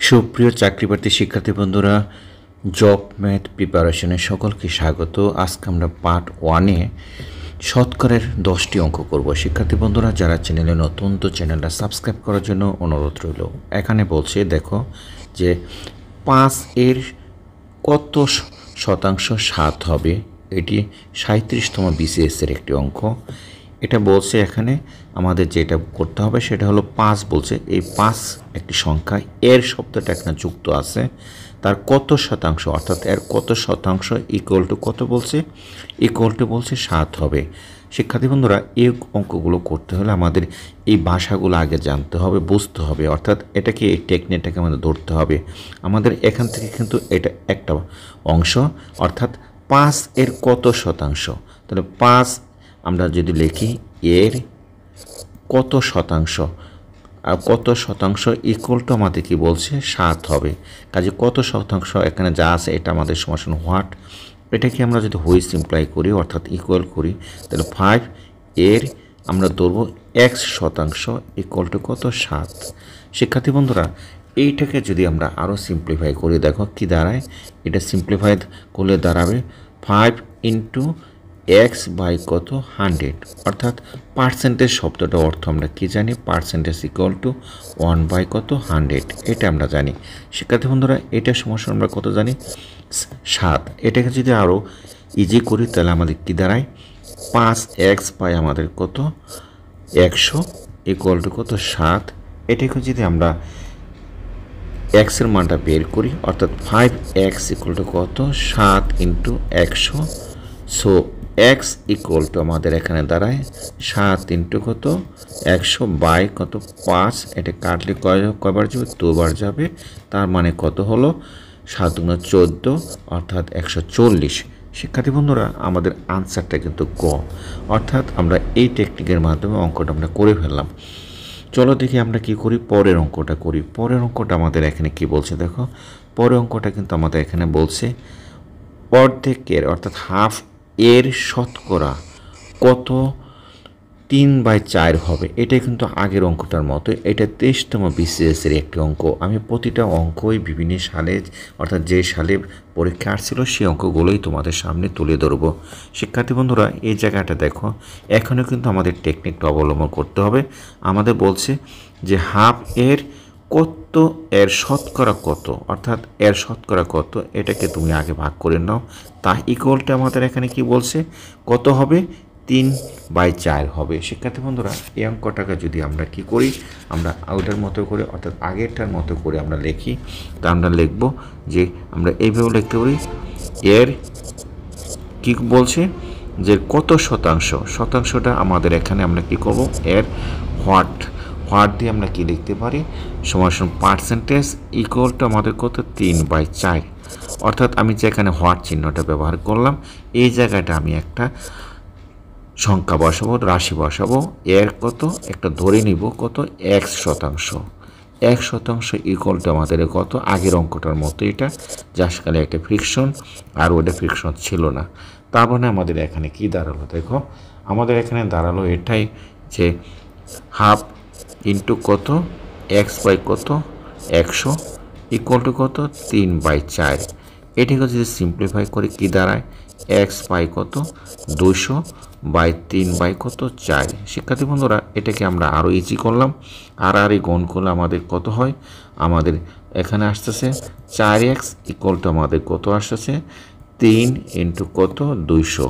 সুপ্রিয় চাকরিপ্রার্থী শিক্ষার্থী বন্ধুরা, জব ম্যাথ প্রিপারেশনে সকলকে স্বাগত। আজকে আমরা পার্ট 1-এ শতকরের 10টি অঙ্ক করব। শিক্ষার্থী বন্ধুরা যারা চ্যানেলে নতুন, তো চ্যানেলটা সাবস্ক্রাইব করার জন্য অনুরোধ রইল। এখানে বলছে দেখো যে 5-এর কত শতাংশ 7 হবে। এটি 37তম BCS-এর একটি অঙ্ক। এটা বলছে এখানে আমাদের যেটা করতে হবে সেটা হলো 5 বলছে, এই 5 একটি সংখ্যা, এর শব্দটা এখানে যুক্ত আছে, তার কত শতাংশ অর্থাৎ এর কত শতাংশ ইকুয়াল টু কত বলছে, ইকুয়াল টু বলছে 7 হবে। শিক্ষার্থী বন্ধুরা এই অঙ্কগুলো করতে হলে আমাদের এই ভাষাগুলো আগে জানতে হবে, বুঝতে হবে, অর্থাৎ এটাকে এই টেকনিকটাকে আমাদের ধরতে হবে। আমাদের এখান থেকে কিন্তু এটা একটা অংশ, অর্থাৎ 5 এর কত শতাংশ, তাহলে 5 আমরা যদি লিখি এর কত শতাংশ, আর কত শতাংশ ইকুয়াল টু আমাদের কি বলছে 7 হবে। কাজে কত শতাংশ এখানে যা আছে এটা আমাদের সমান হোয়াট, এটাকে আমরা যদি হুই সিম্পলাই করি অর্থাৎ ইকুয়াল করি, তাহলে 5 এর আমরা ধরবো x শতাংশ ইকুয়াল টু কত 7। শিক্ষার্থী বন্ধুরা এইটাকে যদি আমরা আরও সিম্পলিফাই করি, দেখো কি দাঁড়ায়, এটা সিম্পলিফাই করলে দাঁড়াবে 5 ইন্টু x বাই কত 100, অর্থাৎ পার্সেন্টেজ শব্দটা অর্থ আমরা কি জানি, পার্সেন্টেজ ইকুয়াল টু 1 বাই কত 100, এটা আমরা জানি। শিক্ষার্থী বন্ধুরা এটা সমস্যা আমরা কত জানি 7। এটাকে যদি আরও ইজি করি তাহলে আমাদের কি দাঁড়ায় 5x বাই আমাদের কত 100 ইকুয়াল টু কত 7। এটাকে যদি আমরা x এর মানটা বের করি অর্থাৎ 5x ইকুয়াল টু কত 7 into 100, so x equal to আমাদের এখানে দাঁড়ায় 7 ইন্টু কত 100 বাই কত 5, এটা কাটলে কয়বার যাবে, 2 বার যাবে, তার মানে কত হলো 7 × 14 অর্থাৎ 140। শিক্ষার্থী বন্ধুরা আমাদের আনসারটা কিন্তু গ, অর্থাৎ আমরা এই টেকনিকের মাধ্যমে অঙ্কটা আমরা করে ফেললাম। চলো দেখি আমরা কি করি, পরের অঙ্কটা করি। পরের অঙ্কটা আমাদের এখানে কি বলছে দেখো, পরের অঙ্কটা কিন্তু আমাদের এখানে বলছে অর্ধেকের অর্থাৎ হাফ এর শতকরা কত 3/4 হবে। এটা কিন্তু আগের অঙ্কটার মতো, এটা 23তম BCS-এর একটি অঙ্ক। আমি প্রতিটা অঙ্কই বিভিন্ন সালে অর্থাৎ যে সালে পরীক্ষা আসছিল সেই অঙ্কগুলোই তোমাদের সামনে তুলে ধরবো। শিক্ষার্থী বন্ধুরা এই জায়গাটা দেখো, এখনও কিন্তু আমাদের টেকনিকটা অবলম্বন করতে হবে। আমাদের বলছে যে হাফ এর কত এর শতকরা কত, অর্থাৎ এর শতকরা কত, এটাকে তুমি আগে ভাগ করে নাও, তা ইকুয়ালটা আমাদের এখানে কি বলছে কত হবে 3/4 হবে। শিক্ষার্থী বন্ধুরা এই অঙ্কটাকে যদি আমরা কি করি, আমরা ওটার মতো করে অর্থাৎ আগেরটার মতো করে আমরা লিখি, তা আমরা লিখব যে আমরা এইভাবে লিখতে পারি এর কি বলছে যে কত শতাংশ, শতাংশটা আমাদের এখানে আমরা কি করব এর হোয়াট দিয়ে আমরা কি লিখতে পারি সমান পার্সেন্টেজ ইকুয়াল টু আমাদের কত 3/4, অর্থাৎ আমি যে এখানে হোয়াট চিহ্নটা ব্যবহার করলাম এই জায়গাটা আমি একটা সংখ্যা বসাবো, রাশি বসাবো, এর কত একটা ধরে নিব কত 1 শতাংশ, 1 শতাংশ ইকুয়াল টু আমাদের কত আগের অঙ্কটার মতো, এটা যার সাথে একটা ফ্রিকশন আর ওটা ফ্রিকশন ছিল না। তার মানে আমাদের এখানে কি দাঁড়ালো দেখো, আমাদের এখানে দাঁড়ালো এটাই যে হাফ ইন্টু কত x বাই কত 100 ইকুয়াল টু কত 3/4। এটাকে যদি সিম্পলিফাই করে কি দাঁড়ায় x বাই কত 200 বাই 3 বাই কত 4। শিক্ষার্থী বন্ধুরা এটাকে আমরা আরও ইজি করলাম, আর গুণ করলে আমাদের কত হয়, আমাদের এখানে আসতেছে 4x ইকুয়াল টু আমাদের কত আসতেছে 3 ইন্টু কত 200।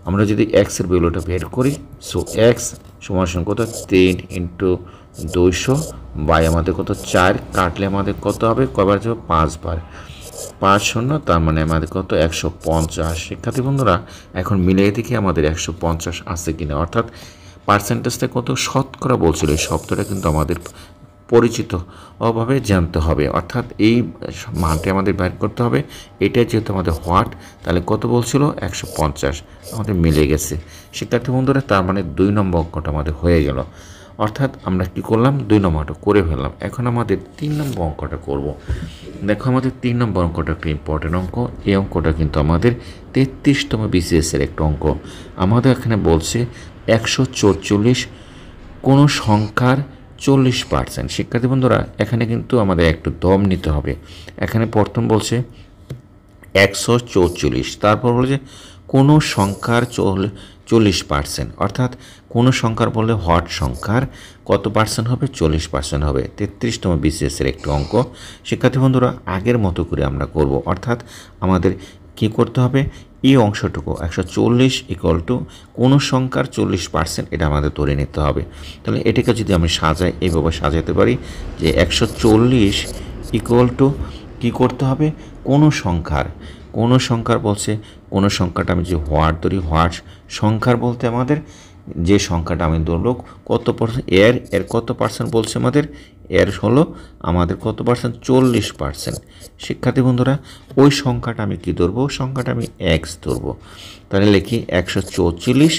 আমরা যদি x এর ভ্যালুটা বের করি, সো x সমান কত 3 ইন্টু 200 বাই আমাদের কত 4, কাটলে আমাদের কত হবে, কয়বার যাবে 5 বার, 5 শূন্য, তার মানে আমাদের কত 150। শিক্ষার্থী বন্ধুরা এখন মিলিয়ে দেখি আমাদের 150 আছে কিনা, অর্থাৎ পার্সেন্টেজটা কত শতকরা বলছিল, এই শব্দটা কিন্তু আমাদের পরিচিত ভাবে জানতে হবে, অর্থাৎ এই মানটি আমাদের বের করতে হবে। এটা যেহেতু আমাদের হোয়াট, তাহলে কত বলছিল 150, আমাদের মিলে গেছে। শিক্ষার্থী বন্ধুরা তার মানে 2 নম্বর অঙ্কটা আমাদের হয়ে গেল, অর্থাৎ আমরা কি করলাম 2 নম্বরটা করে ফেললাম। এখন আমাদের 3 নম্বর অঙ্কটা করব। দেখো আমাদের 3 নম্বর অঙ্কটা একটা ইম্পর্টেন্ট অঙ্ক। এই অঙ্কটা কিন্তু আমাদের 33তম BCS-এর একটা অঙ্ক। আমাদের এখানে বলছে 144 কোনো সংখ্যার 40%। শিক্ষার্থী বন্ধুরা এখানে কিন্তু আমাদের একটু দম নিতে হবে। এখানে প্রথম বলছে 144, তারপর বলছে কোনো সংখ্যার 40%, অর্থাৎ কোনো সংখ্যার বললে হট সংখ্যার কত পার্সেন্ট হবে, 40% হবে। 33তম বিসিএসের একটি অঙ্ক। শিক্ষার্থী বন্ধুরা আগের মতো করে আমরা করব, অর্থাৎ আমাদের কি করতে হবে, এই অংশটুকু 140 ইকুয়াল টু কোনো সংখ্যার 40%, এটা আমাদের ধরে নিতে হবে। তাহলে এটাকে যদি আমি সাজাই, এইভাবে সাজাতে পারি যে 140 ইকুয়াল টু কী করতে হবে, কোনো সংখ্যার বলছে, কোনো সংখ্যাটা আমি যে হোয়াট ধরি, হোয়াট সংখ্যার বলতে আমাদের যে সংখ্যাটা আমি ধরলো কত পার্সেন্ট, এর কত পার্সেন্ট বলছে আমাদের, এর হলো আমাদের কত পার্সেন্ট, 40%। শিক্ষার্থী বন্ধুরা ওই সংখ্যাটা আমি কি ধরবো, সংখ্যাটা আমি এক্স ধরবো। তাহলে লিখি 144,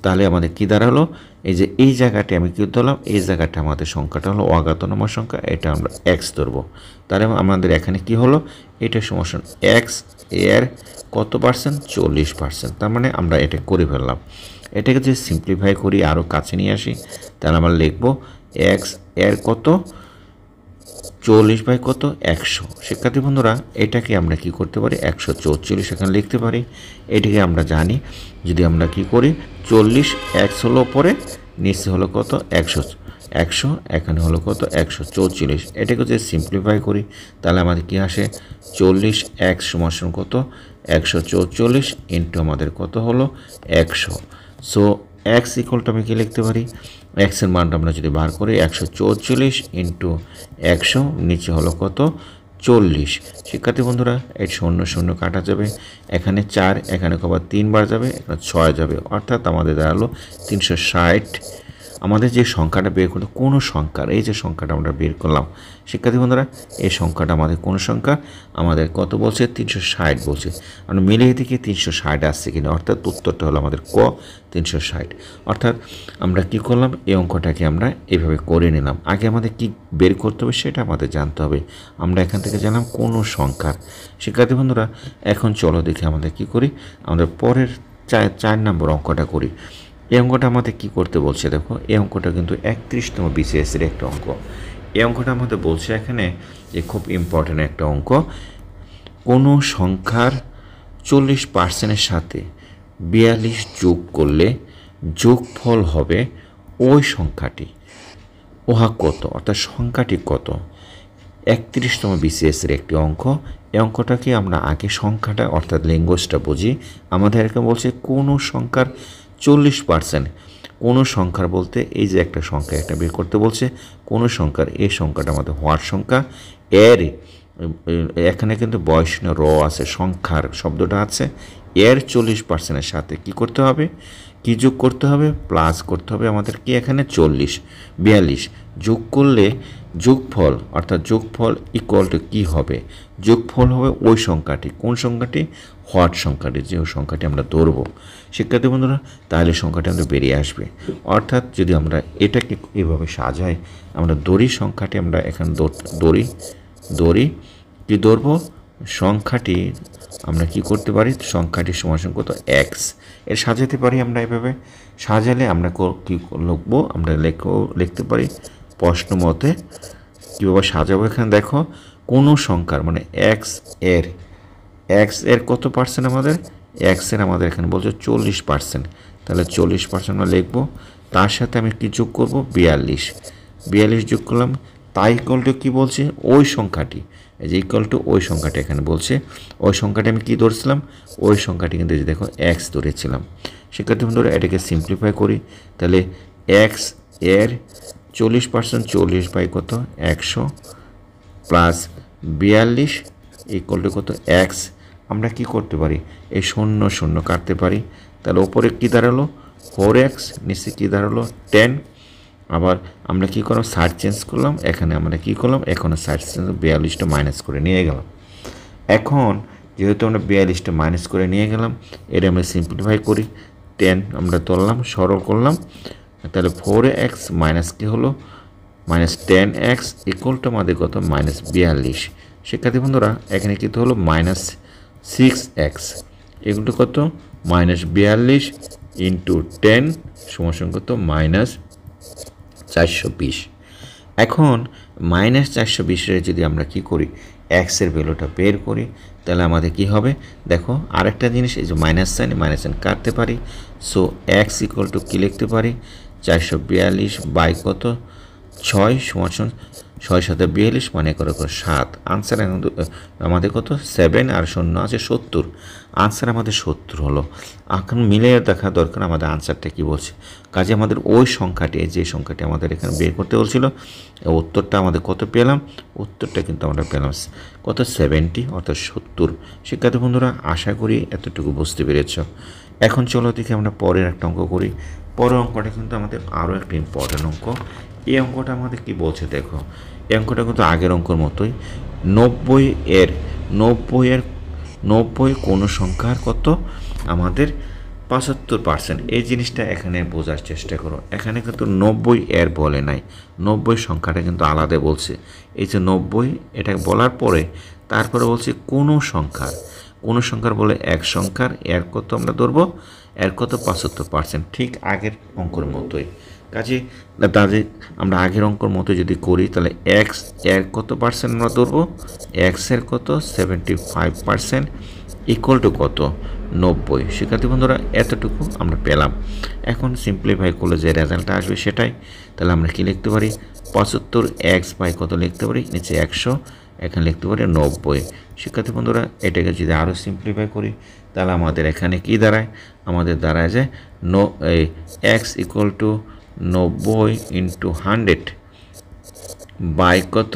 তাহলে আমাদের কী দাঁড়ালো, এই যে এই জায়গাটি আমি কী ধরলাম, এই জায়গাটা আমাদের সংখ্যাটা হলো অজ্ঞাত নম্বর সংখ্যা, এটা আমরা এক্স ধরবো। তাহলে আমাদের এখানে কি হলো, এটা সমান এক্স এর কত পার্সেন্ট, 40%। তার মানে আমরা এটা করে ফেললাম। এটাকে যদি সিম্পলিফাই করি, আরও কাছে নিয়ে আসি, তাহলে আমরা লিখব এক্স এর কত, 40 বাই কত, 100। শিক্ষার্থী বন্ধুরা এটাকে আমরা কি করতে পারি, 144 এখানে লিখতে পারি। এটাকে আমরা জানি, যদি আমরা কি করি, 40 এক্স হলো পরে, নিচে হলো কত, 100, এখানে হলো কত, 144। এটাকে যদি সিম্পলিফাই করি তাহলে আমাদের কি আসে, 40 এক্স সমান কত, 144 ইন্টু আমাদের কত হলো 100। সো এক্স ইকুয়াল টু আমি কি লিখতে পারি, এক্সের মানটা আমরা যদি বার করি 144 ইন্টু 100, নিচে হলো কত, 40। শিক্ষার্থী বন্ধুরা এই 0 0 কাটা যাবে, এখানে 4, এখানে কবার 3 বার যাবে, এখানে 6 যাবে, অর্থাৎ আমাদের দাঁড়ালো 360। আমাদের যে সংখ্যাটা বের করতে, কোনো সংখ্যার এই যে সংখ্যাটা আমরা বের করলাম, শিক্ষার্থী বন্ধুরা এই সংখ্যাটা আমাদের কোন সংখ্যা, আমাদের কত বলছে, 360 বলছে। আমরা মিলিয়ে দেখি 360 আসছে কিনা, অর্থাৎ উত্তরটা হলো আমাদের 360। অর্থাৎ আমরা কি করলাম, এই অঙ্কটাকে আমরা এইভাবে করে নিলাম। আগে আমাদের কি বের করতে হবে সেটা আমাদের জানতে হবে। আমরা এখান থেকে জানলাম কোনো সংখ্যার। শিক্ষার্থী বন্ধুরা এখন চলো দেখি আমাদের কি করি, আমাদের পরের 4 নম্বর অঙ্কটা করি। এই অঙ্কটা আমাদের কী করতে বলছে, দেখো এই অঙ্কটা কিন্তু 31তম বিসিএসের একটা অঙ্ক। এই অঙ্কটা আমাদের বলছে এখানে যে খুব ইম্পর্ট্যান্ট একটা অঙ্ক, কোনো সংখ্যার 40%-এর সাথে 42 যোগ করলে যোগফল হবে ওই সংখ্যাটি, উহা কত, অর্থাৎ সংখ্যাটি কত। 31তম বিসিএসের একটি অঙ্ক। এই অঙ্কটাকে আমরা আগে সংখ্যাটা অর্থাৎ ল্যাঙ্গুয়েজটা বুঝি। আমাদের এরকম বলছে কোনো সংখ্যার 40%, কোনো সংখ্যার বলতে এই যে একটা সংখ্যা একটা বের করতে বলছে, কোনো সংখ্যার এই সংখ্যাটা আমাদের হওয়ার সংখ্যা, এর এখানে কিন্তু বয়স র আছে, সংখ্যার শব্দটা আছে, এর 40%-এর সাথে কি করতে হবে, কি যোগ করতে হবে, প্লাস করতে হবে আমাদের কি এখানে 42 যোগ করলে যোগফল, অর্থাৎ যোগফল ইকুয়াল টু কী হবে, যোগফল হবে ওই সংখ্যাটি, কোন সংখ্যাটি, হোয়াট সংখ্যাটি, যে সংখ্যাটি আমরা ধরবো। শিক্ষার্থী বন্ধুরা তাহলে সংখ্যাটি আমাদের বেরিয়ে আসবে। অর্থাৎ যদি আমরা এটাকে এভাবে সাজাই, আমরা দড়ি সংখ্যাটি আমরা এখানে দড়ি কি ধরবো, সংখ্যাটি আমরা কি করতে পারি, সংখ্যাটি সমান কত, এক্স, এর সাজাতে পারি আমরা এভাবে। সাজালে আমরা কী লিখবো, আমরা লিখতে পারি প্রশ্ন মতে কীভাবে সাজাবো। এখানে দেখো কোনো সংখ্যার মানে এক্স এর কত পার্সেন্ট, আমাদের এক্সের আমাদের এখানে বলছে 40%, তাহলে 40% আমরা লিখবো। তার সাথে আমি কি যোগ করব, 42 যোগ করলাম, তাই ইকুয়াল টু কী বলছে, ওই সংখ্যাটি, এই যে ইকুয়াল টু ওই সংখ্যাটি এখানে বলছে, ওই সংখ্যাটি আমি কী ধরছিলাম, ওই সংখ্যাটি কিন্তু দেখো এক্স ধরেছিলাম। শিক্ষার্থী বন্ধুরা এটাকে সিম্পলিফাই করি, তাহলে এক্স এর 40%, 40 বাই কত, 100 প্লাস 42 ইকুয়াল টু কত, এক্স। আমরা কি করতে পারি, এই 0 0 কাটতে পারি, তাহলে ওপরে কী দাঁড়ালো 4x, নিচে কী দাঁড়ালো 10। আবার আমরা কী করলাম, সাইড চেঞ্জ করলাম, এখানে আমরা কী করলাম, এখন সাইড চেঞ্জ 42টা মাইনাস করে নিয়ে গেলাম। এখন যেহেতু আমরা 42টা মাইনাস করে নিয়ে গেলাম, এটা আমরা সিম্পলিফাই করি, 10 আমরা তুললাম, সরল করলাম, তাহলে 4x মাইনাস কী হলো, মাইনাস 10x ইকুয়াল টু আমাদের কত, -42। শিক্ষার্থী বন্ধুরা এখানে কী হলো, -6x, এগুলো কত, -42 ইন্টু 10 সমান কত, -420। এখন -420 যদি আমরা কি করি এক্সের ভ্যালুটা বের করি, তাহলে আমাদের কি হবে দেখো, আরেকটা জিনিস, এই যে মাইনাস সাইন কাটতে পারি। সো এক্স ইকুয়াল টু কী লিখতে পারি, 442 বাই কত 6 সমান 6 7 42 মানে করে 7। আনসার আমাদের কত 7 আর 0 আছে 70। আনসার আমাদের 70 হলো। এখন মিলে দেখা দরকার আমাদের আনসারটা কী বলছে। কাজে আমাদের ওই সংখ্যাটি, যে সংখ্যাটি আমাদের এখানে বের করতে বলছিল, উত্তরটা আমাদের কত পেলাম, উত্তরটা কিন্তু আমরা পেলাম কত 70 অর্থাৎ 70। শিক্ষার্থী বন্ধুরা আশা করি এতটুকু বুঝতে পেরেছ। এখন চলো দেখি আমরা পরের একটা অঙ্ক করি। পরের অঙ্কটা কিন্তু আমাদের আরও একটা ইম্পর্টেন্ট অঙ্ক। এই অঙ্কটা আমাদের কি বলছে দেখো, এই অঙ্কটা কিন্তু আগের অঙ্কর মতোই। 90 কোনো সংখ্যার কত আমাদের 75%। এই জিনিসটা এখানে বোঝার চেষ্টা করো। এখানে কিন্তু 90 বলে নাই, 90 সংখ্যাটা কিন্তু আলাদা বলছে। এই যে 90 এটা বলার পরে তারপরে বলছে কোনো সংখ্যার বলে এক সংখ্যার এর কত আমরা ধরবো, এর কত 75%, ঠিক আগের অঙ্কর মতোই। কাজে তাদের আমরা আগের অঙ্কর মতো যদি করি, তাহলে এক্স এর কত পার্সেন্ট আমরা ধরবো, এক্সের কত 75% ইকুয়াল টু কত 90। শিক্ষার্থী বন্ধুরা এতটুকু আমরা পেলাম। এখন সিম্পলিফাই করলে যে রেজাল্টটা আসবে সেটাই। তাহলে আমরা কি লিখতে পারি, 75 এক্স বাই কত লিখতে পারি, নিচে 100, এখানে লিখতে পারি 90। শিক্ষার্থী বন্ধুরা এটাকে যদি আরও সিম্পলিফাই করি, তাহলে আমাদের এখানে কি দাঁড়ায়, আমাদের দাঁড়ায় যে x equal to 90 into 100 by কত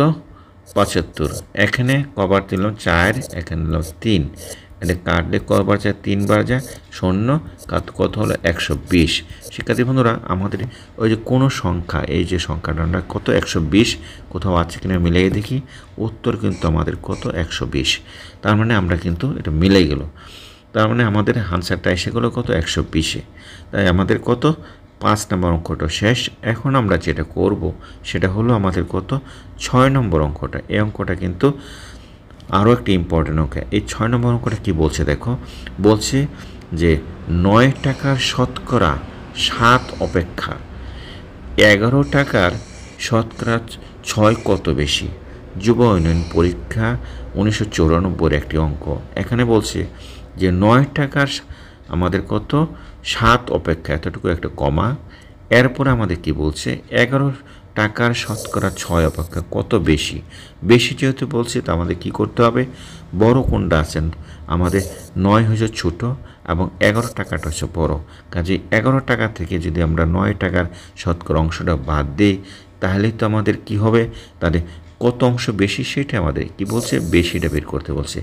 75। এখানে কবার দিলাম 4, এখানে দিলাম 3, এটা কাটলে কবার যায় 3 বার যায় 0, কত হলো 120। শিক্ষার্থী বন্ধুরা আমাদের ওই যে কোনো সংখ্যা, এই যে সংখ্যাটা কত 120 কোথাও আছে কিনা মিলিয়ে দেখি, উত্তর কিন্তু আমাদের কত 120। তার মানে আমরা কিন্তু এটা মিলে গেল, তার মানে আমাদের আনসারটা এসে গেলো কত 120। তাই আমাদের কত 5 নম্বর অঙ্কটা শেষ। এখন আমরা যেটা করব সেটা হলো আমাদের কত 6 নম্বর অঙ্কটা। এই অঙ্কটা কিন্তু আরও একটা ইম্পর্টেন্ট অঙ্ক। এই 6 নম্বর অঙ্কটা কী বলছে দেখো, বলছে যে 9 টাকার শতকরা 7 অপেক্ষা 11 টাকার শতকরা 6 কত বেশি। যুব উন্নয়ন পরীক্ষা 1994 একটি অঙ্ক। এখানে বলছে যে 9 টাকার আমাদের কত 7 অপেক্ষা, এতটুকু একটা কমা, এরপরে আমাদের কি বলছে 11 টাকার শতকরা 6 অপেক্ষা কত বেশি। বেশি যেহেতু বলছে তো আমাদের কি করতে হবে, বড় কোনটা আছেন, আমাদের 9 হচ্ছে ছোটো এবং 11 টাকাটা হচ্ছে বড়। কাজে 11 টাকা থেকে যদি আমরা 9 টাকার শতকরা অংশটা বাদ দিই, তাহলেই তো আমাদের কি হবে, তাহলে কত অংশ বেশি সেটা আমাদের কি বলছে, বেশিটা বের করতে বলছে।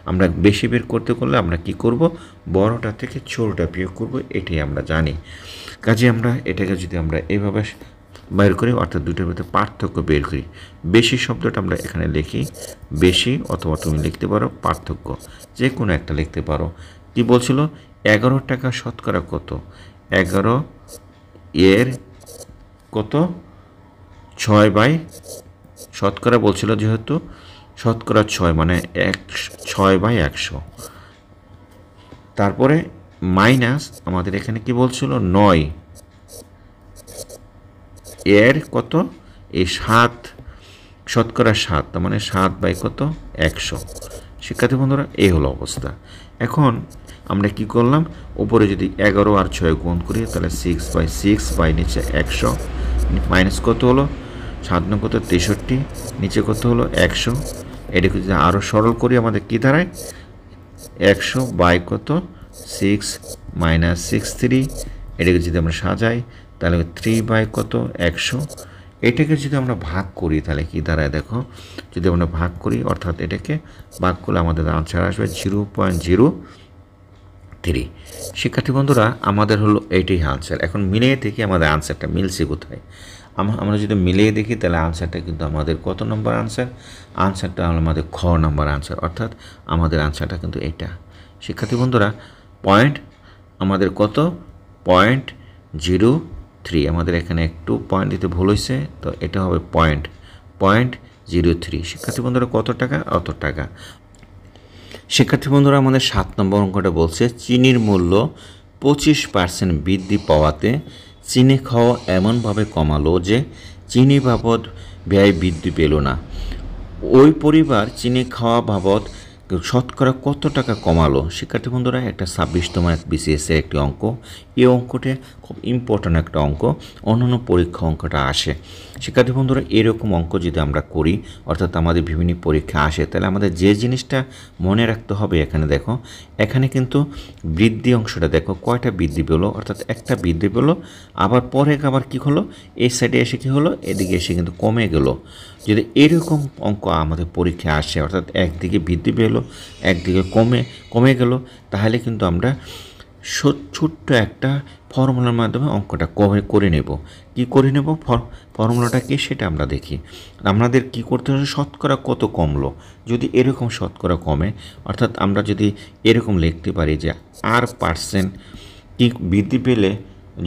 আমরা বেশি বের করতে করলে আমরা কি করব, বড়টা থেকে ছোটটা বিয়োগ করব, এটাই আমরা জানি। কাজে আমরা এটাকে যদি আমরা এইভাবে বের করি, অর্থাৎ দুটোর মধ্যে পার্থক্য বের করি, বেশি শব্দটা আমরা এখানে লিখি বেশি, অথবা তুমি লিখতে পারো পার্থক্য, যে কোনো একটা লিখতে পারো। কি বলছিল 11 টাকা শতকরা কত, 11 এর কত 6 বাই শতকরা বলছিল, যেহেতু শতকরা 6 মানে 6/100। তারপরে মাইনাস আমাদের এখানে কি বলছিল 9 এর কত এই 7 শতকরা 7, তার মানে 7 বাই কত 100। শিক্ষার্থী বন্ধুরা এই হলো অবস্থা। এখন আমরা কি করলাম, উপরে যদি 11 আর 6 গুণ করি, তাহলে 6/6 বাই নিচে 100 মাইনাস কত হলো 7 9 কত 63, নিচে কত হলো 100। এটাকে যদি আরও সরল করি আমাদের কি দাঁড়ায় 100 বাই কত 6 মাইনাস 63। এটাকে যদি আমরা সাজাই তাহলে 3 বাই কত 100। এটাকে যদি আমরা ভাগ করি তাহলে কি দাঁড়ায় দেখো, যদি আমরা ভাগ করি অর্থাৎ এটাকে ভাগ করলে আমাদের আনসার আসবে 0.03। শিক্ষার্থী বন্ধুরা আমাদের হলো এইটাই আনসার। এখন মিলিয়ে দেখি আমাদের আনসারটা মিলছে কোথায়। আমরা যদি মিলিয়ে দেখি তাহলে আনসারটা কিন্তু আমাদের কত নম্বর আনসার, আনসারটা হলো আমাদের খ নম্বর আনসার, অর্থাৎ আমাদের আনসারটা কিন্তু এটা। শিক্ষার্থী বন্ধুরা পয়েন্ট আমাদের কত 0.03, আমাদের এখানে একটু পয়েন্ট দিতে ভুল হয়েছে, তো এটা হবে 0.03। শিক্ষার্থী বন্ধুরা কত টাকা, অত টাকা। শিক্ষার্থী বন্ধুরা আমাদের 7 নম্বর অঙ্কটা বলছে চিনির মূল্য 25% বৃদ্ধি পাওয়াতে চিনি খাওয়া এমনভাবে কমালো যে চিনি বাবদ ব্যয় বৃদ্ধি পেল না। ওই পরিবার চিনি খাওয়া বাবদ শতকরা কত টাকা কমালো? শিক্ষার্থী বন্ধুরা, একটা 26তম বিসিএসের একটি অঙ্ক। এই অঙ্কটা খুব ইম্পর্ট্যান্ট একটা অঙ্ক, অন্যান্য পরীক্ষা অঙ্কটা আসে। শিক্ষার্থী বন্ধুরা, এরকম অঙ্ক যদি আমরা করি, অর্থাৎ আমাদের বিভিন্ন পরীক্ষা আসে, তাহলে আমাদের যে জিনিসটা মনে রাখতে হবে, এখানে দেখো, এখানে কিন্তু বৃদ্ধি অংশটা দেখো কয়টা বৃদ্ধি পেলো, অর্থাৎ একটা বৃদ্ধি পেলো, আবার পরে আবার কী হলো, এই সাইডে এসে কী হলো, এদিকে এসে কিন্তু কমে গেল। যদি এরকম অঙ্ক আমাদের পরীক্ষায় আসে, অর্থাৎ একদিকে বৃদ্ধি পেলো একদিকে কমে গেল, তাহলে কিন্তু আমরা ছোট্ট একটা ফর্মুলার মাধ্যমে অঙ্কটা করে নেব। কি করে নেব, ফর্মুলাটা কি সেটা আমরা দেখি। আমাদের কি করতে হবে, শতকরা কত কমলো। যদি এরকম শতকরা কমে, অর্থাৎ আমরা যদি এরকম লিখতে পারি যে R% কি বৃদ্ধি পেলে,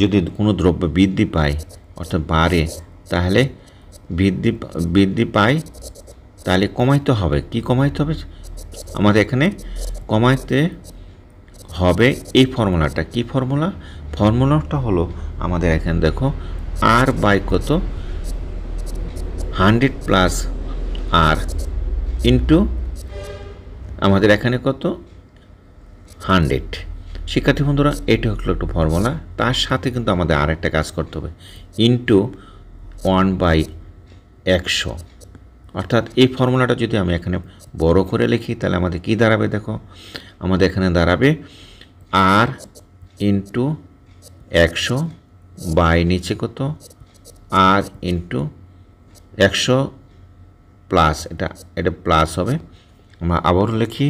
যদি কোনো দ্রব্য বৃদ্ধি পায় অর্থাৎ বাড়ে, তাহলে বৃদ্ধি পায়, তাহলে কমাইতে হবে। কি কমাইতে হবে, আমাদের এখানে কমাইতে হবে এই ফর্মুলাটা। কি ফর্মুলাটা হলো আমাদের এখানে দেখো R বাই কত 100 প্লাস R ইন্টু আমাদের এখানে কত 100। শিক্ষার্থী বন্ধুরা, এটা হলো একটা ফর্মুলা। তার সাথে কিন্তু আমাদের আরেকটা কাজ করতে হবে, ইন্টু 1/100। অর্থাৎ এই ফর্মুলাটা যদি আমি এখানে বড় করে লিখি, তাহলে আমাদের কি দাঁড়াবে, দেখো আমাদের এখানে দাঁড়াবে R ইন্টু 100 বাই নিচে কত R ইন্টু 100 প্লাস, এটা প্লাস হবে। আমরা আবারও লিখি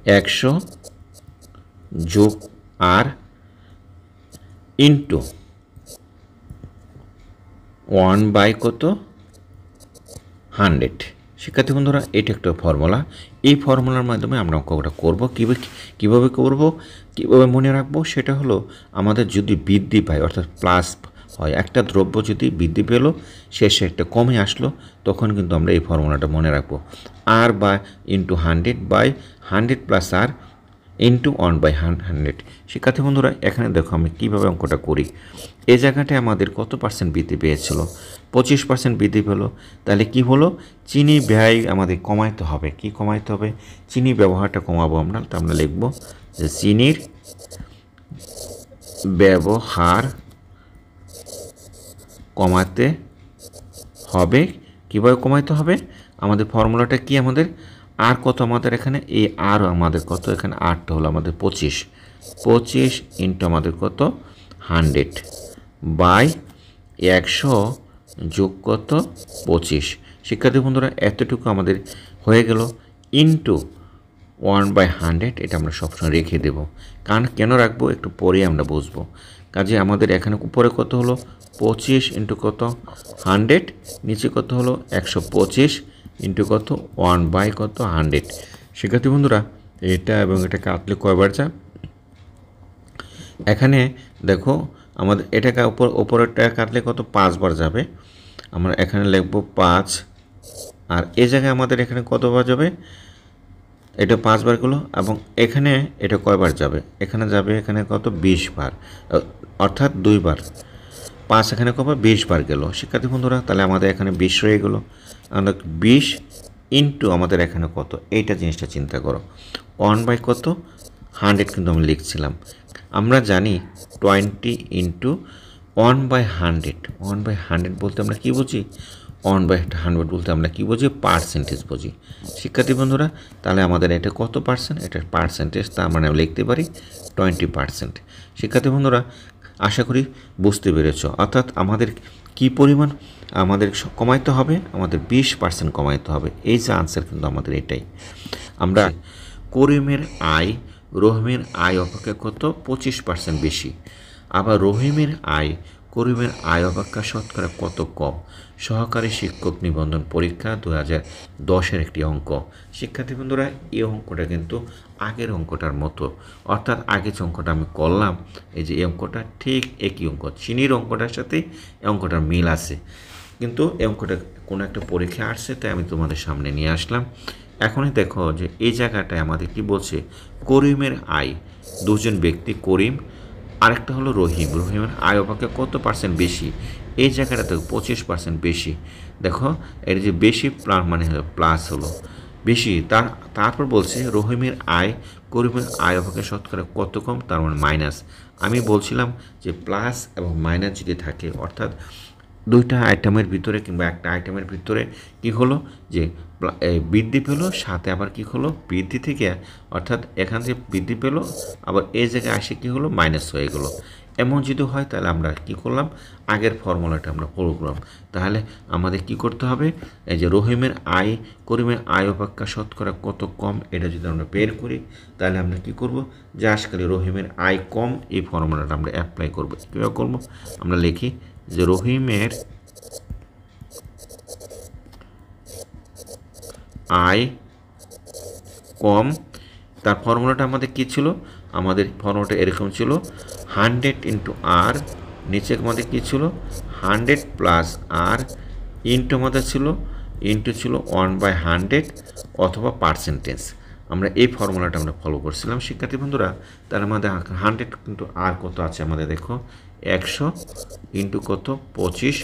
100 যোগ R ইন্টু 1 বাই কত 100। শিক্ষার্থী বন্ধুরা, এটা একটা ফর্মুলা। এই ফর্মুলার মাধ্যমে আমরা অঙ্কটা করব। কীভাবে মনে রাখবো, সেটা হলো আমাদের যদি বৃদ্ধি পায় অর্থাৎ প্লাস হয়, একটা দ্রব্য যদি বৃদ্ধি পেল শেষে একটা কমে আসলো, তখন কিন্তু আমরা এই ফর্মুলাটা মনে রাখবো, R by into 100 by 100 plus R into 1/100। শিক্ষার্থী বন্ধুরা, এখানে দেখো আমি কীভাবে অঙ্কটা করি। এই জায়গাটায় আমাদের কত পার্সেন্ট বৃদ্ধি পেয়েছিল, 25% বৃদ্ধি পেলো। তাহলে কি হলো, চিনি ব্যয় আমাদের কমাইতে হবে। কি কমাইতে হবে, চিনি ব্যবহারটা কমাবো আমরা। তো আমরা লিখব যে চিনির ব্যবহার কমাতে হবে। কীভাবে কমাইতে হবে, আমাদের ফর্মুলাটা কি, আমাদের আর কত, আমাদের এখানে এই আর আমাদের কত, এখানে আরটা হলো আমাদের 25 ইন্টু আমাদের কত 100 বাই 100 যোগ কত 25। শিক্ষার্থী বন্ধুরা, এতটুকু আমাদের হয়ে গেল, ইন্টু 1/100। এটা আমরা সবসময় রেখে দেব, কারণ কেন রাখবো একটু পরে আমরা বুঝবো। কাজে আমাদের এখানে উপরে কত হলো 25 ইন্টু কত 100, নিচে কত হলো 125 ইন্টু কত 1/100। শিক্ষার্থী বন্ধুরা, এটা এবং এটা কাটলে কয়বার যায়, এখানে দেখো আমাদের এটাকে উপরেরটা কাটলে কত 5 বার যাবে। আমরা এখানে লিখব 5, আর এই জায়গায় আমাদের এখানে কতবার যাবে, এটা 5 বার গেলো, এবং এখানে এটা কয়বার যাবে, এখানে যাবে এখানে কত 20 বার, অর্থাৎ 2 বার। 5 এখানে কবার 20 বার গেল। শিক্ষার্থী বন্ধুরা, তাহলে আমাদের এখানে 20 রয়ে গেল। আমরা 20 ইন্টু আমাদের এখানে কত, এইটা জিনিসটা চিন্তা করো, 1/100 কিন্তু আমি লিখছিলাম। আমরা জানি 20 ইন্টু 1/100, 1/100 বলতে আমরা কী বুঝি, 1/100 বলতে আমরা কী বুঝি, পার্সেন্টেজ বুঝি। শিক্ষার্থী বন্ধুরা, তাহলে আমাদের এটা কত পার্সেন্ট, এটা পার্সেন্টেজ, তা আমরা লিখতে পারি 20%। শিক্ষার্থী বন্ধুরা, আশা করি বুঝতে পেরেছ। অর্থাৎ আমাদের কি পরিমাণ আমাদের কমাইতে হবে, আমাদের 20% কমাইতে হবে। এই যে আনসার কিন্তু আমাদের এটাই। আমরা করিমের আয় রহিমের আয় অপেক্ষা কত 25% বেশি, আবার রহিমের আয় করিমের আয় অপেক্ষা শতকরা কত কম। সহকারী শিক্ষক নিবন্ধন পরীক্ষা 2010-এর একটি অঙ্ক। শিক্ষার্থী বন্ধুরা, এই অঙ্কটা কিন্তু আগের অঙ্কটার মতো, অর্থাৎ আগে যে অঙ্কটা আমি করলাম, এই যে এই অঙ্কটা ঠিক একই অঙ্ক, চিনির অঙ্কটার সাথে এই অঙ্কটার মিল আছে, কিন্তু এই অঙ্কটা কোনো একটা পরীক্ষা আসছে, তাই আমি তোমাদের সামনে নিয়ে আসলাম। এখনই দেখো যে এই জায়গাটায় আমাদের কি বলছে, করিমের আয়, দুজন ব্যক্তি করিম আরেকটা হলো রহিমের আয় অপেক্ষা কত পার্সেন্ট বেশি, এই জায়গাটা দেখো 25% বেশি। দেখো এর যে বেশি মানে হলো প্লাস হলো বেশি, তারপর বলছে রহিমের আয় করিমের আয় অপেক্ষা শতকরা কত কম, তার মানে মাইনাস। আমি বলছিলাম যে প্লাস এবং মাইনাস যদি থাকে, অর্থাৎ দুইটা আইটেমের ভিতরে কিংবা একটা আইটেমের ভিতরে কি হলো যে বৃদ্ধি পেলো, সাথে আবার কি হলো বৃদ্ধি থেকে, অর্থাৎ এখান থেকে বৃদ্ধি পেলো আবার এই জায়গায় আসে কি হলো মাইনাস হয়ে গেলো, এমন যদি হয় তাহলে আমরা কি করলাম, আগের ফর্মুলাটা আমরা ফলো করলাম। তাহলে আমাদের কি করতে হবে, এই যে রহিমের আয় করিমের আয় অপেক্ষা শতকরা কত কম, এটা যদি আমরা বের করি তাহলে আমরা কি করব, যে আজকাল রহিমের আয় কম, এই ফর্মুলাটা আমরা অ্যাপ্লাই করব। কীভাবে করবো, আমরা লিখি যে রহিমের আয় কম, তার ফর্মুলাটা আমাদের কী ছিল, আমাদের ফর্মুলাটা এরকম ছিল 100 ইন্টু আর, নিচে আমাদের কী ছিল 100 প্লাস আর ইন্টু আমাদের ছিল ইন্টু ছিল 1/100 অথবা পার্সেন্টেজ। আমরা এই ফর্মুলাটা আমরা ফলো করছিলাম শিক্ষার্থী বন্ধুরা। তার আমাদের 100 কিন্তু আর কত আছে আমাদের দেখো 100 ইন্টু কত 25,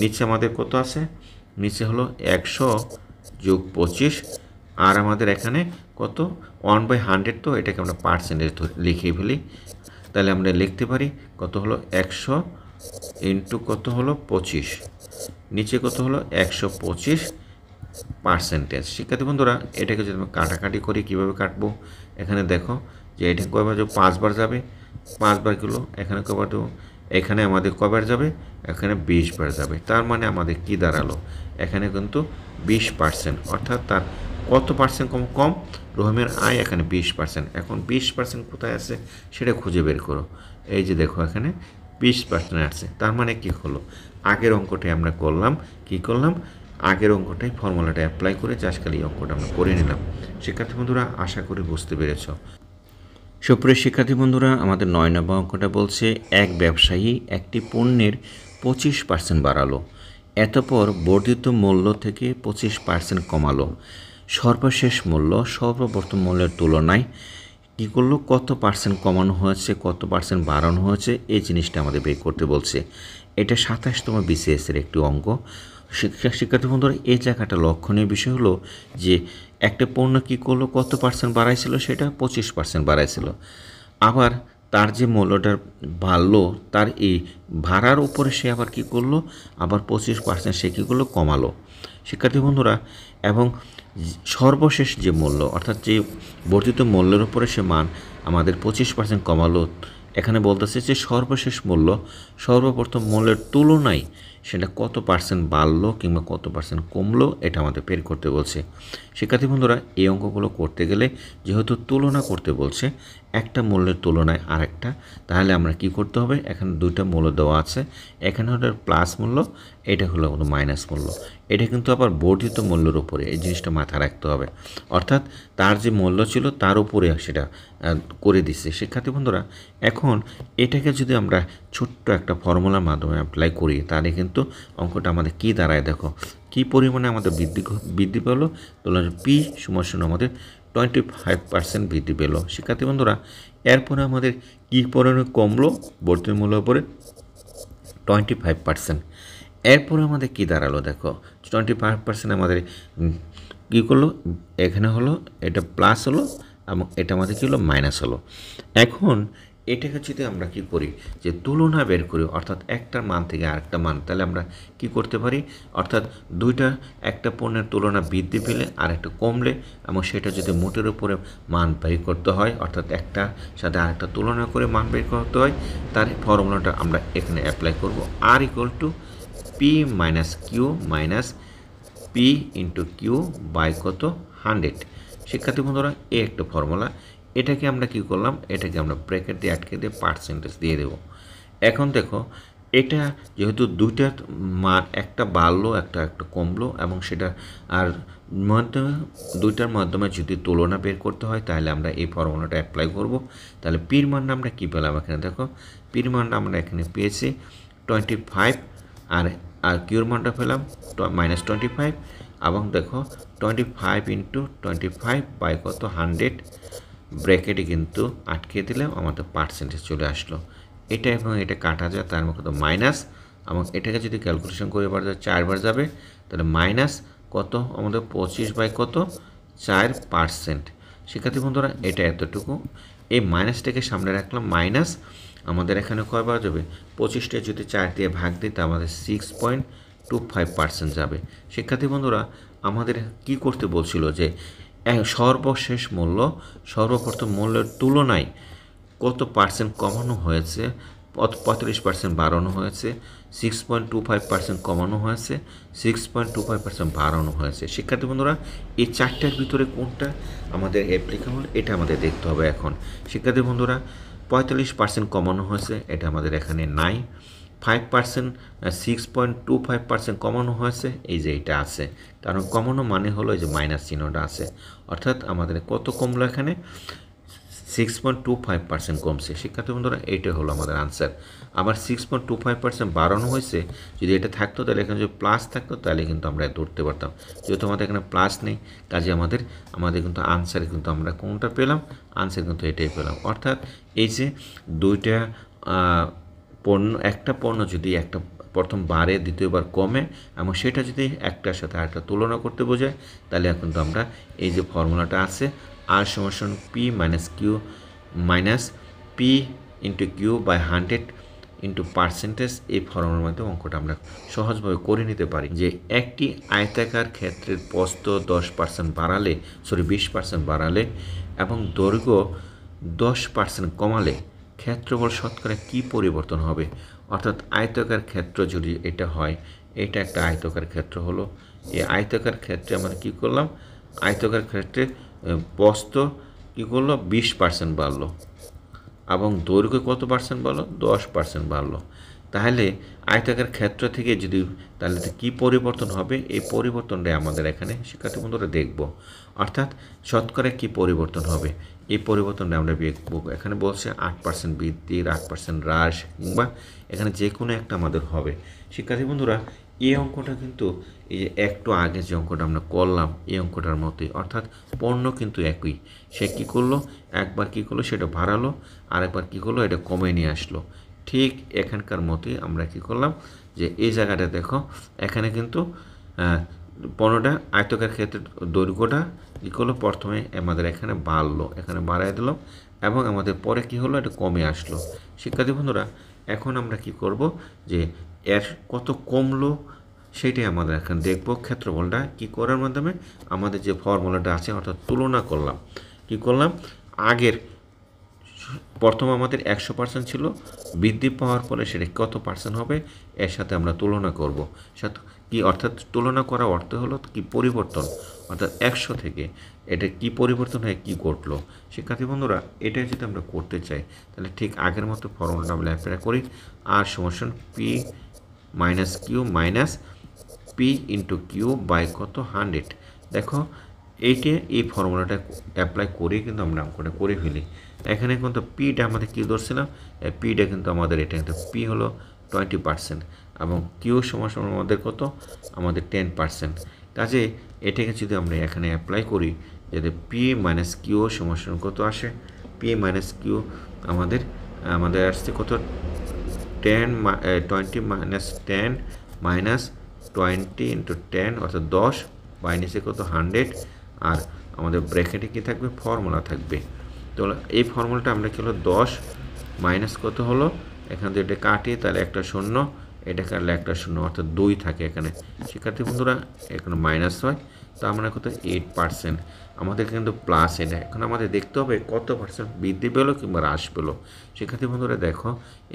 নিচে আমাদের কত আছে, নিচে হলো 100 যোগ 25, আর আমাদের এখানে কত 1/100, তো এটাকে আমরা পার্সেন্টেজ লিখে ফেলি। তাহলে আমরা লিখতে পারি কত হলো 100 ইন্টু কত হলো 25, নিচে কত হলো 125 পার্সেন্টেজ। শিক্ষার্থী বন্ধুরা এটাকে যদি আমরা কাটাকাটি করি কীভাবে কাটবো, এখানে দেখো যে এটা কয়বার যাবে 5 বার যাবে, 5 বার গেলো, এখানে কয়বার দেবো, এখানে আমাদের কয়বার যাবে, এখানে 20 বার যাবে। তার মানে আমাদের কি দাঁড়ালো, এখানে কিন্তু 20%, অর্থাৎ তার কত পার্সেন্ট কম রহিমের আয় এখানে 20%। এখন 20% কোথায় আছে সেটা খুঁজে বের করো। এই যে দেখো এখানে 20% আসছে, তার মানে কি হলো, আগের অঙ্কটাই আমরা করলাম, কি করলাম, আগের অঙ্কটাই ফর্মুলাটা অ্যাপ্লাই করে আজকাল এই অঙ্কটা আমরা করে নিলাম। শিক্ষার্থী বন্ধুরা আশা করি বুঝতে পেরেছ। সুপ্রিয় শিক্ষার্থী বন্ধুরা, আমাদের 9 নম্বর অঙ্কটা বলছে এক ব্যবসায়ী একটি পণ্যের 25% বাড়ালো, এতপর বর্ধিত মূল্য থেকে 25% কমালো, সর্বশেষ মূল্য সর্বপ্রথম মূল্যের তুলনায় কী করলো, কত পার্সেন্ট কমানো হয়েছে, কত পার্সেন্ট বাড়ানো হয়েছে, এই জিনিসটা আমাদের বের করতে বলছে। এটা 27তম বিসিএসের একটি অঙ্ক। শিক্ষার্থী বন্ধুরা এই জায়গাটা লক্ষণীয় বিষয় হলো যে একটা পণ্য কী করলো, কত পার্সেন্ট বাড়াইছিল, সেটা 25% বাড়াইছিল, আবার তার যে মূল্যটা বাড়লো তার এই ভাড়ার উপরে সে আবার কী করলো, আবার 25% সে কী করলো কমালো। শিক্ষার্থী বন্ধুরা এবং সর্বশেষ যে মূল্য, অর্থাৎ যে বর্ধিত মূল্যের উপরে সে মান আমাদের 25% কমালো, এখানে বলতেছে যে সর্বশেষ মূল্য সর্বপ্রথম মূল্যের তুলনায় সেটা কত পার্সেন্ট বাড়লো কিংবা কত পার্সেন্ট কমলো, এটা আমাদের বের করতে বলছে। শিক্ষার্থী বন্ধুরা এই অঙ্কগুলো করতে গেলে যেহেতু তুলনা করতে বলছে, একটা মূল্যের তুলনায় আরেকটা, তাহলে আমরা কি করতে হবে, এখানে দুইটা মূল্য দেওয়া আছে, এখানে হলো প্লাস মূল্য, এটা হলো মাইনাস মূল্য, এটা কিন্তু আবার বর্ধিত মূল্যের উপরে, এই জিনিসটা মাথায় রাখতে হবে, অর্থাৎ তার যে মূল্য ছিল তার উপরে সেটা করে দিচ্ছে। শিক্ষার্থী বন্ধুরা এখন এটাকে যদি আমরা ছোট্ট একটা ফর্মুলার মাধ্যমে অ্যাপ্লাই করি তাহলে কিন্তু অঙ্কটা আমাদের কী দাঁড়ায়, দেখো কী পরিমাণে আমাদের বৃদ্ধি পেলো, তুলনায় পি সমান আমাদের 25% বৃদ্ধি পেল। শিক্ষার্থী বন্ধুরা এরপরে আমাদের কী পরিমাণে কমলো, বর্ধিত মূল্যের উপরে 25%। এরপরে আমাদের কী দাঁড়ালো, দেখো 25% আমাদের কী করলো, এখানে হলো এটা প্লাস হলো এবং এটা আমাদের কী হলো মাইনাস হলো। এখন এটাকে যদি আমরা কি করি যে তুলনা বের করি, অর্থাৎ একটার মান থেকে আরেকটা মান, তাহলে আমরা কি করতে পারি, অর্থাৎ দুইটা একটা পণ্যের তুলনা বৃদ্ধি পেলে আর একটা কমলে এবং সেটা যদি মোটের উপরে মান বের করতে হয়, অর্থাৎ একটা সাথে আরেকটা তুলনা করে মান বের করতে হয়, তার ফর্মুলাটা আমরা এখানে অ্যাপ্লাই করব, আর equal to p minus Q minus P into Q by কত 100। শিক্ষার্থী বন্ধুরা এই একটা ফর্মুলা, এটাকে আমরা কি করলাম, এটাকে আমরা ব্র্যাকেট দিয়ে আটকে দিয়ে পার্সেন্টেজ দিয়ে দেব। এখন দেখো এটা যেহেতু দুইটার মান একটা বাড়লো একটা কমলো এবং সেটা আর মাধ্যমে দুইটার মাধ্যমে যদি তুলনা বের করতে হয় তাহলে আমরা এই ফর্মুলাটা অ্যাপ্লাই করব। তাহলে পির মানটা আমরা কী পেলাম, এখানে দেখো পির মানটা আমরা এখানে পেয়েছি 25 আর কিউর মানটা পেলাম -25 এবং দেখো 25 ইন্টু 25 বাই কত 100 ব্র্যাকেটে কিন্তু আটকে দিলে আমাদের পার্সেন্টেজ চলে আসলো। এটা এবং এটা কাটা যায়, তার মানে কত মাইনাস, এবং এটাকে যদি ক্যালকুলেশন করে এবার 4 বার যাবে, তাহলে মাইনাস কত আমাদের 25 বাই কত 4%। শিক্ষার্থী বন্ধুরা এটা এতটুকু, এই মাইনাসটাকে সামনে রাখলাম, মাইনাস আমাদের এখানে কয়বার যাবে, 25টা যদি 4 দিয়ে ভাগ দিই তা আমাদের 6.25% যাবে। শিক্ষার্থী বন্ধুরা আমাদের কি করতে বলছিল যে সর্বশেষ মূল্য সর্বপ্রথম মূল্যের তুলনায় কত পার্সেন্ট কমানো হয়েছে, 35% বাড়ানো হয়েছে, 6.25% কমানো হয়েছে, 6.25% বাড়ানো হয়েছে। শিক্ষার্থী বন্ধুরা এই চারটার ভিতরে কোনটা আমাদের অ্যাপ্লিকেবল এটা আমাদের দেখতে হবে এখন। শিক্ষার্থী বন্ধুরা 45% কমানো হয়েছে, এটা আমাদের এখানে নাই। 5% 6.25% কমানো হয়েছে, এই যে এটা আছে, কারণ কমানো মানে হলো এই যে মাইনাস চিহ্নটা আছে, অর্থাৎ আমাদের কত কমলো এখানে 6.25% কমছে। শিক্ষার্থী বন্ধুরা এইটা হলো আমাদের আনসার। আবার 6.25% বাড়ানো হয়েছে, যদি এটা থাকতো তাহলে এখানে যদি প্লাস থাকতো তাহলে কিন্তু আমরা ধরতে পারতাম, যেহেতু আমাদের এখানে প্লাস নেই কাজে আমাদের কিন্তু আনসারে কিন্তু আমরা কোনটা পেলাম, আনসার কিন্তু এটাই পেলাম। অর্থাৎ এই যে দুইটা পণ্য, একটা পণ্য যদি একটা প্রথম বারে দ্বিতীয়বার কমে এবং সেটা যদি একটার সাথে আরেকটা তুলনা করতে বোঝায়, তাহলে কিন্তু আমরা এই যে ফর্মুলাটা আছে আর সমান P minus Q minus P into Q by 100 into percentage, এই ফর্মুলার মাধ্যমে অঙ্কটা আমরা সহজভাবে করে নিতে পারি। যে একটি আয়তাকার ক্ষেত্রের প্রস্থ 10% বাড়ালে 20% বাড়ালে এবং দৈর্ঘ্য 10% কমালে ক্ষেত্রফল শতকরা কী পরিবর্তন হবে। অর্থাৎ আয়তাকার ক্ষেত্র যদি এটা হয়, এটা একটা আয়তাকার ক্ষেত্র হলো, এই আয়তাকার ক্ষেত্রে আমরা কী করলাম, আয়তাকার ক্ষেত্রে প্রস্থ কী করলো 20% বাড়লো এবং দৈর্ঘ্য কত পার্সেন্ট বাড়লো, 10% বাড়লো। তাহলে আয়তাকার ক্ষেত্র থেকে যদি তাহলে কী পরিবর্তন হবে, এই পরিবর্তনটাই আমাদের এখানে শিক্ষার্থী বন্ধুরা দেখব। অর্থাৎ শতকরা কী পরিবর্তন হবে, এই পরিবর্তনটা আমরা দেখব। এখানে বলছে 8% বৃদ্ধির, 8% হ্রাস, কিংবা এখানে যে কোনো একটা আমাদের হবে। শিক্ষার্থী বন্ধুরা এই অঙ্কটা কিন্তু এই যে একটু আগে যে অঙ্কটা আমরা করলাম এই অঙ্কটার মতোই, অর্থাৎ পণ্য কিন্তু একই। সে কী করলো, একবার কী করলো সেটা বাড়ালো, আরেকবার কী করলো এটা কমে নিয়ে আসলো। ঠিক এখানকার মতোই আমরা কী করলাম, যে এই জায়গাটা দেখো এখানে কিন্তু পণ্যটা আয়তকার ক্ষেত্রে দৈর্ঘ্যটা কী করলো, প্রথমে আমাদের এখানে বাড়লো, এখানে বাড়াই দিল এবং আমাদের পরে কী হলো, এটা কমে আসলো। শিক্ষার্থী বন্ধুরা এখন আমরা কি করব, যে এর কত কমলো সেটাই আমাদের এখন দেখব। ক্ষেত্রফলটা কী করার মাধ্যমে, আমাদের যে ফর্মুলাটা আছে অর্থাৎ তুলনা করলাম, কি করলাম, আগের প্রথম আমাদের 100% ছিল, বৃদ্ধি পাওয়ার পরে সেটা কত পার্সেন্ট হবে এর সাথে আমরা তুলনা করব। সাথে কি অর্থাৎ তুলনা করা অর্থ হলো কি পরিবর্তন, অর্থাৎ 100 থেকে এটা কি পরিবর্তন হয়ে কি ঘটলো। শিক্ষার্থী বন্ধুরা এটাই যদি আমরা করতে চাই তাহলে ঠিক আগের মতো ফর্মুলাটা আমরা অ্যাপ্লাই করি, আর সমান P minus Q minus P into Q by কত 100। দেখো এইটা এই ফর্মুলাটা অ্যাপ্লাই করে কিন্তু আমরা অঙ্কটা করে ফেলি। এখানে কিন্তু পিটা আমাদের কী ধরছিলাম, পিটা কিন্তু আমাদের এটা কিন্তু পি হলো 20% এবং কিউ সমান আমাদের কত, আমাদের 10%। কাজে এটাকে যদি আমরা এখানে অ্যাপ্লাই করি, যাতে পি মাইনাস কিউ সমান কত আসে, পি মাইনাস কিউ আমাদের আসছে কত 20 মাইনাস 10 মাইনাস 20 ইন্টু 10 অর্থাৎ 10 বাই নিচে কত 100, আর আমাদের ব্র্যাকেটে কী থাকবে, ফর্মুলা থাকবে। তো এই ফর্মুলাটা আমরা কি হলো 10 মাইনাস কত হলো, এখান থেকে এটা কাটি তাহলে একটা শূন্য, এটা কাটলে একটা শূন্য অর্থাৎ 2 থাকে এখানে। শিক্ষার্থী বন্ধুরা এখানে মাইনাস হয়, তো আমরা কত 8%, আমাদের কিন্তু প্লাস এটা। এখন আমাদের দেখতে হবে কত পার্সেন্ট বৃদ্ধি পেলো কিংবা হ্রাস পেলো। শিক্ষার্থী বন্ধুরা দেখো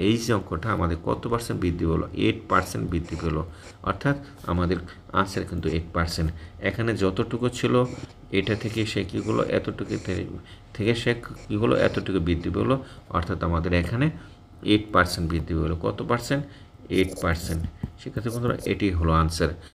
এই যে অঙ্কটা আমাদের কত পার্সেন্ট বৃদ্ধি পেলো, 8% বৃদ্ধি পেলো, অর্থাৎ আমাদের আনসার কিন্তু 8%। এখানে যতটুকু ছিল এটা থেকে সে কী হলো, এতটুকু থেকে সে কী হলো, এতটুকু বৃদ্ধি পেলো, অর্থাৎ আমাদের এখানে 8% বৃদ্ধি পেলো। কত পার্সেন্ট, 8%। শিক্ষার্থী বন্ধুরা এটি হলো আনসার।